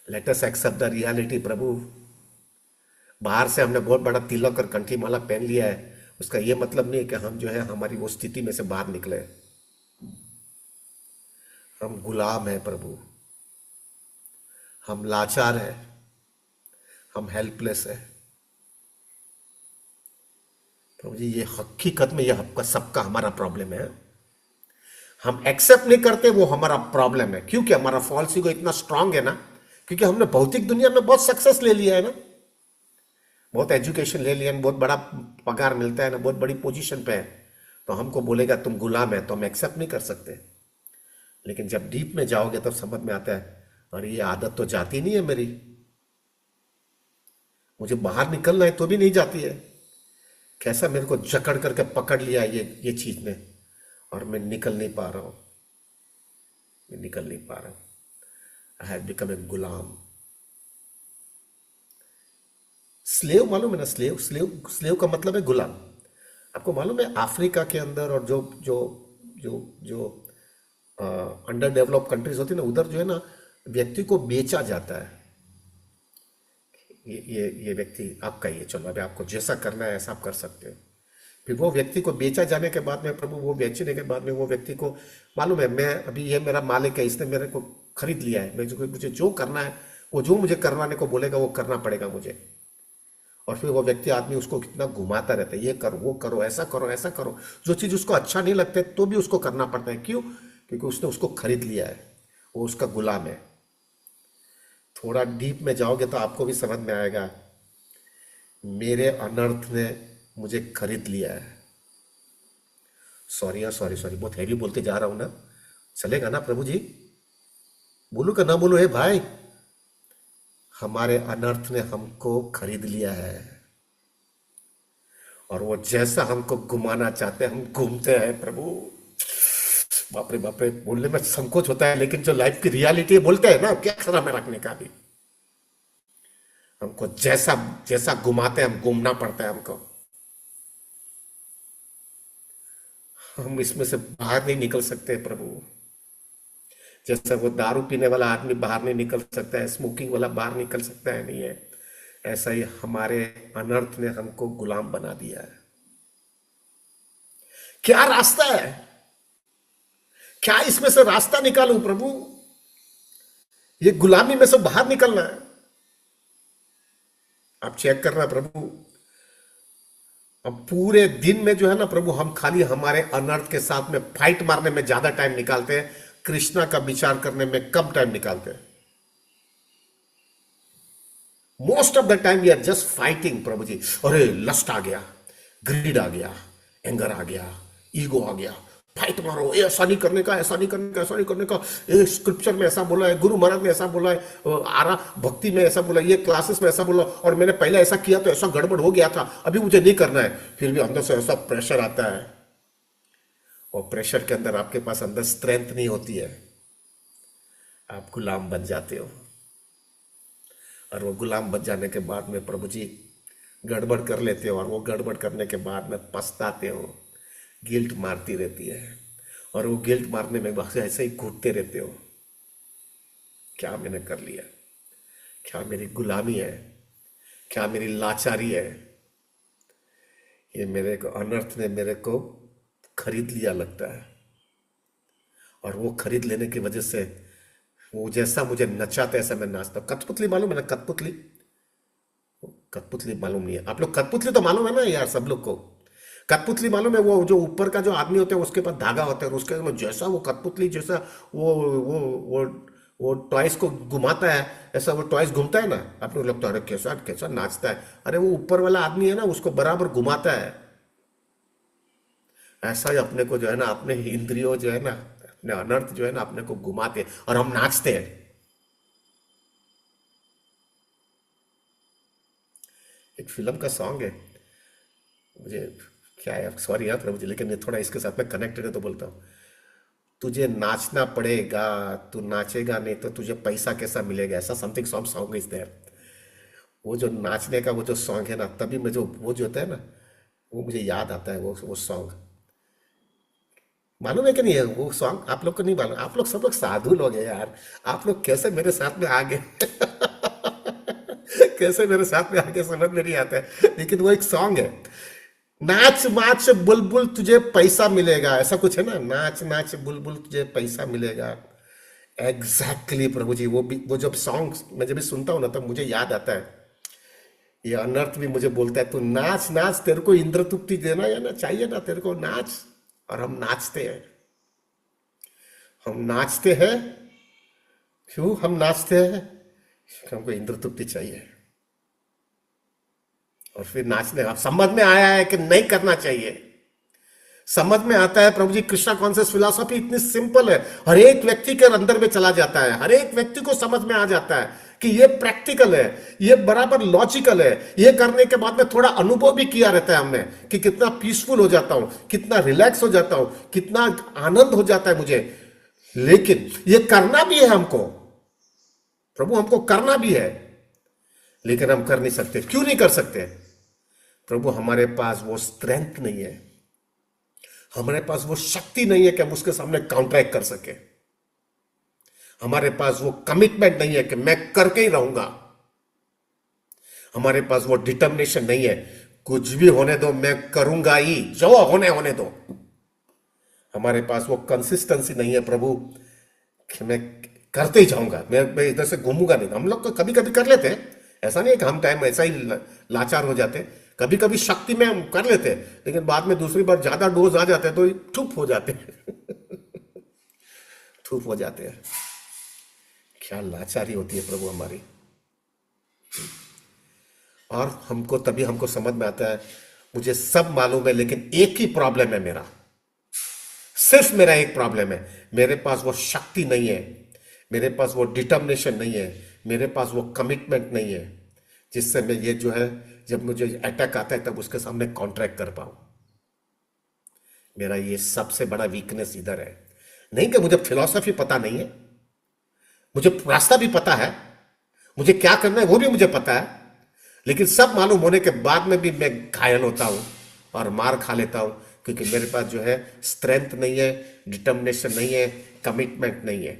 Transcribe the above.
Late us accept the reality Prabhu. बाहर से हमने बहुत बड़ा तिलक और कंठी माला पहन लिया है, उसका ये मतलब नहीं है कि हम जो है हमारी वो स्थिति में से बाहर निकले। हम गुलाम हैं प्रभु, हम लाचार हैं, हम हेल्पलेस हैं प्रभु जी। ये हकीकत में ये आपका सबका हमारा प्रॉब्लम है। हम एक्सेप्ट नहीं करते, वो हमारा प्रॉब्लम है। क्योंकि हमारा फॉल्स ईगो इतना स्ट्रांग है ना, क्योंकि हमने भौतिक दुनिया में बहुत सक्सेस ले लिया है ना, बहुत एजुकेशन ले लिया है, बहुत बड़ा पगार मिलता है ना, बहुत बड़ी पोजीशन पे है, तो हमको बोलेगा तुम गुलाम है, तो हम एक्सेप्ट नहीं कर सकते। लेकिन जब डीप में जाओगे तब समझ में आता है, अरे ये आदत तो जाती नहीं है मेरी, मुझे बाहर निकलना है तो भी नहीं जाती है। कैसा मेरे को जकड़ करके पकड़ लिया ये चीज ने, और मैं निकल नहीं पा रहा हूं, मैं निकल नहीं पा रहा हूं। I have become a Ghulam. Slave मालूम है ना, स्लेव स्लेव स्लेव का मतलब है गुलाम। आपको मालूम है अफ्रीका के अंदर और जो जो जो जो अंडर डेवलप कंट्रीज होती है ना, उधर जो है ना व्यक्ति को बेचा जाता है। ये व्यक्ति आपका ही है, चलो अभी आपको जैसा करना है ऐसा आप कर सकते हो। फिर वो व्यक्ति को बेचा जाने के बाद में प्रभु, वो बेचने के बाद में वो व्यक्ति को मालूम है, मैं अभी ये मेरा मालिक है, इसने मेरे को खरीद लिया है, मुझे जो करना है, वो जो मुझे करवाने को बोलेगा वो करना पड़ेगा मुझे। और फिर वो व्यक्ति आदमी उसको कितना घुमाता रहता है, ये करो वो करो ऐसा करो ऐसा करो, जो चीज़ उसको अच्छा नहीं लगता है तो भी उसको करना पड़ता है। क्यों? क्योंकि उसने उसको खरीद लिया है, वो उसका गुलाम है। थोड़ा डीप में जाओगे तो आपको भी समझ में आएगा, मेरे अनर्थ ने मुझे खरीद लिया है। सॉरी यार, सॉरी सॉरी, बहुत हैवी बोलते जा रहा हूं ना, चलेगा ना प्रभु जी? बोलू का ना बोलू है भाई? हमारे अनर्थ ने हमको खरीद लिया है, और वो जैसा हमको घुमाना चाहते हैं हम घूमते हैं प्रभु। बाप रे, बोलने में संकोच होता है, लेकिन जो लाइफ की रियलिटी है बोलते हैं ना, क्या खरा में रखने का भी। हमको जैसा जैसा घुमाते हैं हम घूमना पड़ता है हमको। हम इसमें से बाहर नहीं निकल सकते प्रभु। जैसा वो दारू पीने वाला आदमी बाहर नहीं निकल सकता है, स्मोकिंग वाला बाहर निकल सकता है, नहीं है, ऐसा ही हमारे अनर्थ ने हमको गुलाम बना दिया है। क्या रास्ता है? क्या इसमें से रास्ता निकालूं प्रभु? ये गुलामी में से बाहर निकलना है। आप चेक करना प्रभु, अब पूरे दिन में जो है ना प्रभु, हम खाली हमारे अनर्थ के साथ में फाइट मारने में ज्यादा टाइम निकालते हैं, कृष्णा का विचार करने में कम टाइम निकालते हैं। Most of the time we are just fighting Prabhu ji. अरे लस्ट आ गया, ग्रीड आ गया, एंगर आ गया, ईगो आ गया, फाइट मारो, ये ऐसा नहीं करने का, ऐसा नहीं करने का, ऐसा नहीं करने का, ये स्क्रिप्चर में ऐसा बोला है, गुरु महाराज ने ऐसा बोला है, आरा भक्ति में ऐसा बोला, ये क्लासेस में ऐसा बोला, और मैंने पहले ऐसा किया तो ऐसा गड़बड़ हो गया था, अभी मुझे नहीं करना है। फिर भी अंदर से ऐसा प्रेशर आता है, और प्रेशर के अंदर आपके पास अंदर स्ट्रेंथ नहीं होती है, आप गुलाम बन जाते हो। और वो गुलाम बन जाने के बाद में प्रभु जी गड़बड़ कर लेते हो, और वो गड़बड़ करने के बाद में पछताते हो, गिल्ट मारती रहती है, और वो गिल्ट मारने में बस ऐसे ही घूटते रहते हो, क्या मैंने कर लिया, क्या मेरी गुलामी है, क्या मेरी लाचारी है, ये मेरे को अनर्थ ने मेरे को खरीद लिया लगता है। और वो खरीद लेने की वजह से वो जैसा मुझे नचाता है ऐसा मैं नाचता हूँ। कठपुतली मालूम है ना? कठपुतली, कठपुतली मालूम नहीं है आप लोग? कठपुतली तो मालूम है ना यार सब लोग को? कठपुतली मालूम है? वो जो ऊपर का जो आदमी होता है उसके पास धागा होता है, और उसके में जैसा वो कठपुतली जैसा वो वो वो टॉयस को घुमाता है, ऐसा वो टॉयस घूमता है ना, आप लोग लगता है अरे कैसा कैसा नाचता है। अरे वो ऊपर वाला आदमी है ना, उसको बराबर घुमाता है। ऐसा ही अपने को जो है ना, अपने इंद्रियों जो है ना, अपने अनर्थ जो है ना, अपने को घुमाते हैं और हम नाचते हैं। एक फिल्म का सॉन्ग है, मुझे क्या है, सॉरी यार प्रभु जी, लेकिन ये थोड़ा इसके साथ में कनेक्टेड है तो बोलता हूँ। तुझे नाचना पड़ेगा, तू नाचेगा नहीं तो तुझे पैसा कैसा मिलेगा, ऐसा something song song is there. वो जो नाचने का वो जो सॉन्ग है ना, तभी मैं जो वो जो होता है ना, वो मुझे याद आता है, वो सॉन्ग। मालूम है कि नहीं है वो सॉन्ग? आप लोग को नहीं मालूम? आप लोग सब लोग साधु लोग हैं यार, आप लोग कैसे मेरे साथ में आ गए? कैसे मेरे साथ में आगे समझ में नहीं आता है, लेकिन वो एक सॉन्ग है, नाच नाच बुलबुल तुझे पैसा मिलेगा, ऐसा कुछ है ना, नाच नाच बुलबुल तुझे पैसा मिलेगा। एग्जैक्टली प्रभु जी, वो जब सॉन्ग मैं जब भी सुनता हूँ ना, तब मुझे याद आता है, ये अनर्थ भी मुझे बोलता है, तू नाच नाच, तेरे को इंद्र तृप्ति देना या ना चाहिए ना, तेरे को नाच। और हम नाचते हैं, हम नाचते हैं। क्यों हम नाचते हैं? क्योंकि हमको इंद्र तृप्ति चाहिए। और फिर नाचने अब समझ में आया है कि नहीं करना चाहिए, समझ में आता है प्रभु जी। कृष्णा कॉन्शियस फिलॉसफी इतनी सिंपल है, हर एक व्यक्ति के अंदर में चला जाता है, हर एक व्यक्ति को समझ में आ जाता है कि ये प्रैक्टिकल है, ये बराबर लॉजिकल है। ये करने के बाद में थोड़ा अनुभव भी किया रहता है हमने कि कितना पीसफुल हो जाता हूं, कितना रिलैक्स हो जाता हूं, कितना आनंद हो जाता है मुझे। लेकिन ये करना भी है हमको, प्रभु हमको करना भी है, लेकिन हम कर नहीं सकते। क्यों नहीं कर सकते? प्रभु हमारे पास वो स्ट्रेंथ नहीं है, हमारे पास वो शक्ति नहीं है कि हम उसके सामने काउंटरैक्ट कर सके। हमारे पास वो कमिटमेंट नहीं है कि मैं करके ही रहूंगा। हमारे पास वो डिटर्मिनेशन नहीं है, कुछ भी होने दो मैं करूंगा ही, जो होने दो। हमारे पास वो कंसिस्टेंसी नहीं है प्रभु कि मैं करते ही जाऊंगा, मैं इधर से घूमूंगा नहीं। हम लोग तो कभी कभी कर लेते हैं, ऐसा नहीं है कि हम टाइम ऐसा ही लाचार हो जाते, कभी कभी शक्ति में हम कर लेते हैं, लेकिन बाद में दूसरी बार ज्यादा डोज आ जाते हैं तो चुप हो जाते हैं चुप हो जाते हैं। क्या लाचारी होती है प्रभु हमारी। और हमको तभी हमको समझ में आता है, मुझे सब मालूम है, लेकिन एक ही प्रॉब्लम है मेरा, सिर्फ मेरा एक प्रॉब्लम है, मेरे पास वो शक्ति नहीं है, मेरे पास वो डिटर्मिनेशन नहीं है, मेरे पास वो कमिटमेंट नहीं है, जिससे मैं ये जो है, जब मुझे अटैक आता है तब उसके सामने कॉन्ट्रैक्ट कर पाऊं। मेरा ये सबसे बड़ा वीकनेस इधर है। नहीं कि मुझे फिलॉसफी पता नहीं है, मुझे रास्ता भी पता है, मुझे क्या करना है वो भी मुझे पता है, लेकिन सब मालूम होने के बाद में भी मैं घायल होता हूं और मार खा लेता हूं, क्योंकि मेरे पास जो है स्ट्रेंथ नहीं है, डिटर्मिनेशन नहीं है, कमिटमेंट नहीं है।